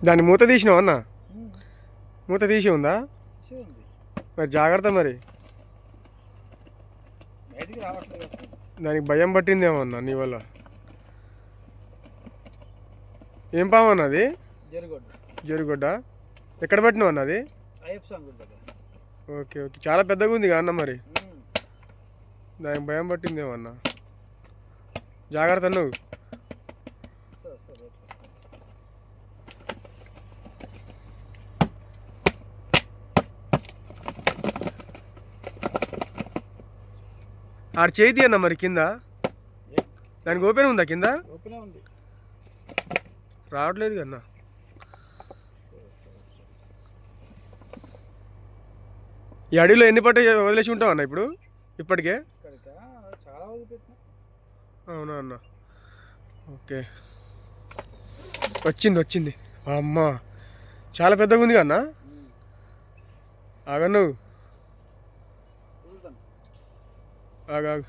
దాన్ని మూత తీసినావు అన్న? మూత తీసి ఉందా? మరి జాగ్రత్త. మరి దానికి భయం పట్టిందేమో అన్న నీ వల్ల. ఏం పాము అన్నది? జరుగుడ్డ. ఎక్కడ పట్టినావు అన్నది? ఓకే ఓకే, చాలా పెద్దగా ఉంది కదా అన్న. మరి దానికి భయం పట్టిందేమో అన్న. జాగ్రత్త నువ్వు. ఆడు చేతి అన్న మరి కింద. దానికి ఓపెన్ ఉందా కింద? రావట్లేదు కన్నా. ఈ అడవిలో ఎన్ని పట్ట వదిలేసి ఉంటావు అన్న ఇప్పుడు ఇప్పటికే? అవునా అన్న? ఓకే, వచ్చింది. అమ్మ, చాలా పెద్దగా ఉంది కన్నా. ఆగ నువ్వు, ఆగాగు.